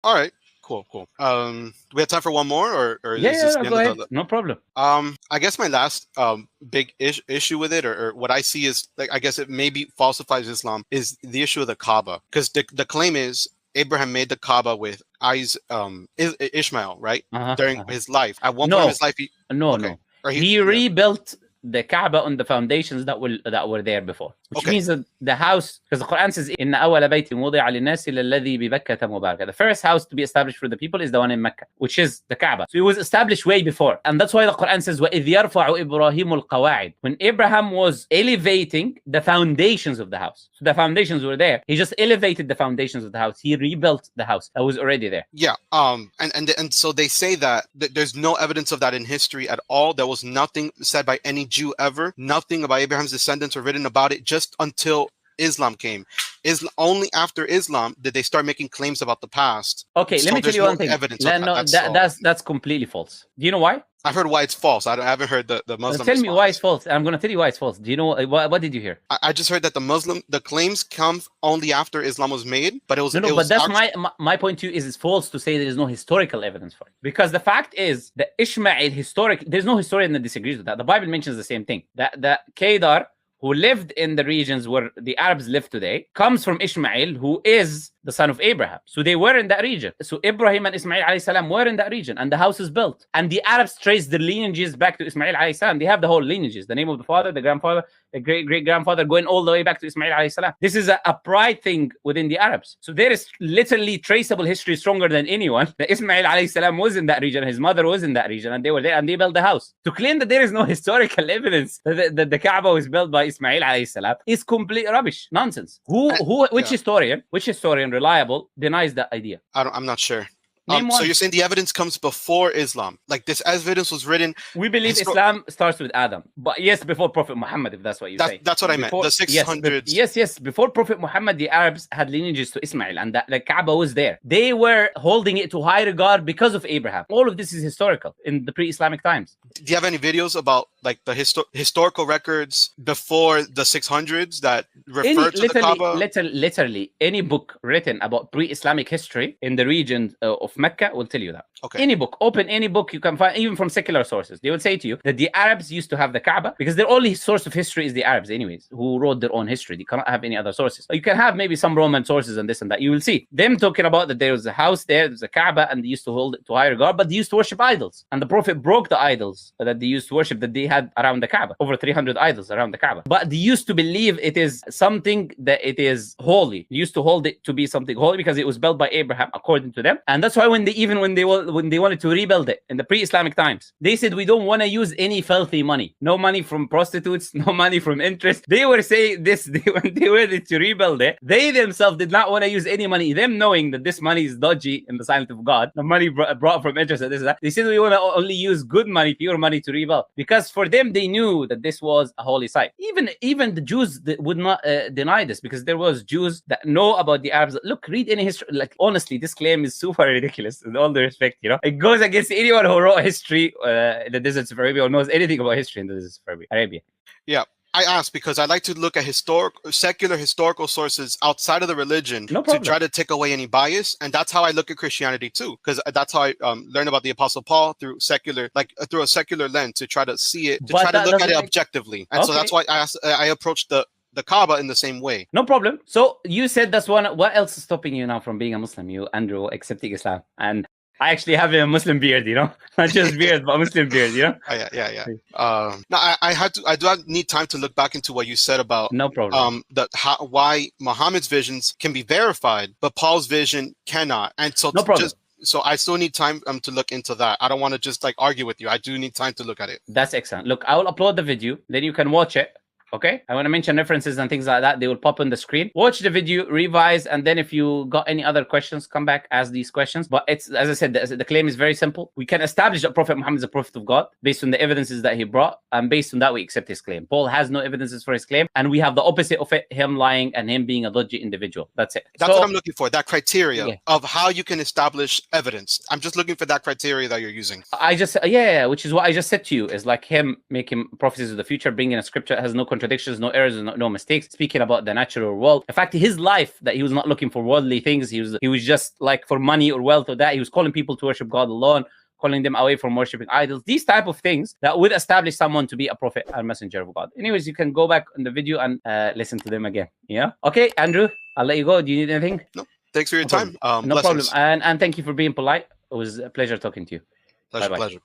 All right. Cool. We have time for one more, or is this the end go of ahead. the... No problem. I guess my last big issue with it, or what I see is, like, I guess it maybe falsifies Islam, is the issue of the Kaaba, because the claim is Abraham made the Kaaba with Ishmael, right? During his life. At one point in his life, no. Or he rebuilt the Kaaba on the foundations that were there before, which means that the house, because the Quran says, "Inna awwala baytin wudi'a lin-nasi lalladhi bi Bakkata mubaraka." The first house to be established for the people is the one in Mecca, which is the Kaaba. So it was established way before, and that's why the Quran says, وَإِذْ يَرْفَعُ إِبْرَاهِيمُ الْقَوَاعِدِ. When Abraham was elevating the foundations of the house, so the foundations were there. He just elevated the foundations of the house. He rebuilt the house that was already there. Yeah. And so they say that there's no evidence of that in history at all. There was nothing said by any Jew ever. Nothing about Abraham's descendants or written about it just until Islam came. Only after Islam did they start making claims about the past. Okay, let me tell you one thing. That's completely false. Do you know why? I've heard why it's false. I haven't heard the Muslim Tell me why it's false. I'm going to tell you why it's false. Do you know what did you hear? I just heard that the claims come only after Islam was made, but it was but that's my point to you is it's false to say there is no historical evidence for it. Because the fact is that Ishmael there's no historian that disagrees with that. The Bible mentions the same thing. That Kedar, who lived in the regions where the Arabs live today, comes from Ishmael, who is the son of Abraham. So they were in that region. So Ibrahim and Ismail alayhi salam were in that region, and the house is built. And the Arabs trace their lineages back to Ismail alayhi salam. They have the whole lineages, the name of the father, the grandfather, the great-great-grandfather, going all the way back to Ismail alayhi salam. This is a pride thing within the Arabs. So there is literally traceable history stronger than anyone. That Ismail alayhi salam was in that region, his mother was in that region, and they were there, and they built the house. To claim that there is no historical evidence that the Kaaba was built by Ismail alayhi salam is complete rubbish, nonsense. Which historian reliable denies that idea? I'm not sure. So you're saying the evidence comes before Islam? Like this evidence was written... We believe Islam starts with Adam. But yes, before Prophet Muhammad, if that's what you say. That's what I meant. The 600s. Yes. Before Prophet Muhammad, the Arabs had lineages to Ismail, and the Kaaba was there. They were holding it to high regard because of Abraham. All of this is historical in the pre-Islamic times. Do you have any videos about like the historical records before the 600s that refer to the Kaaba? Literally, any book written about pre-Islamic history in the region of Mecca will tell you that. Okay. Any book, open any book you can find, even from secular sources. They will say to you that the Arabs used to have the Kaaba because their only source of history is the Arabs anyways, who wrote their own history. They cannot have any other sources. You can have maybe some Roman sources and this and that. You will see them talking about that there was a house there was a Kaaba, and they used to hold it to high regard, but they used to worship idols. And the Prophet broke the idols that they used to worship that they had around the Kaaba. Over 300 idols around the Kaaba. But they used to believe it is something that it is holy. They used to hold it to be something holy because it was built by Abraham according to them. And that's why when they wanted to rebuild it in the pre-Islamic times, they said we don't want to use any filthy money. No money from prostitutes, no money from interest. They were saying this when they were to rebuild it. They themselves did not want to use any money. Them knowing that this money is dodgy in the sight of God, the money brought from interest and this and that. They said we want to only use good money, pure money to rebuild. Because for them, they knew that this was a holy site. Even the Jews would not deny this, because there was Jews that know about the Arabs. Look, read any history. Like, honestly, this claim is super ridiculous. With all the respect, it goes against anyone who wrote history in the deserts of Arabia or knows anything about history in the deserts of Arabia. Yeah. I asked because I like to look at secular historical sources outside of the religion to try to take away any bias, and that's how I look at Christianity too. Because that's how I learned about the Apostle Paul through a secular lens, to try to see it, to try to look at it objectively. And so that's why I approached the Kaaba in the same way. No problem. So you said that's one. What else is stopping you now from being a Muslim? You, Andrew, accepting Islam and I actually have a Muslim beard, not just beard, but a Muslim beard, Yeah. No, I do need time to look back into what you said about no problem. Why Muhammad's visions can be verified, but Paul's vision cannot. And so no problem. So I still need time to look into that. I don't want to just argue with you. I do need time to look at it. That's excellent. Look, I will upload the video, then you can watch it. Okay, I want to mention references and things like that. They will pop on the screen. Watch the video, revise, and then if you got any other questions, come back, ask these questions. But it's, as I said, the claim is very simple. We can establish that Prophet Muhammad is a prophet of God based on the evidences that he brought, and based on that, we accept his claim. Paul has no evidences for his claim, and we have the opposite of it, him lying and him being a dodgy individual. That's it. That's what I'm looking for, that criteria of how you can establish evidence. I'm just looking for that criteria that you're using. Which is what I just said to you, is like him making prophecies of the future, bringing a scripture that has no contradictions, no errors, no mistakes, speaking about the natural world. In fact, his life, that he was not looking for worldly things. He was just like for money or wealth or that. He was calling people to worship God alone, calling them away from worshiping idols. These type of things that would establish someone to be a prophet and messenger of God. Anyways, you can go back in the video and listen to them again. Yeah. Okay, Andrew, I'll let you go. Do you need anything? No. Thanks for your time. No problem. And thank you for being polite. It was a pleasure talking to you. Pleasure.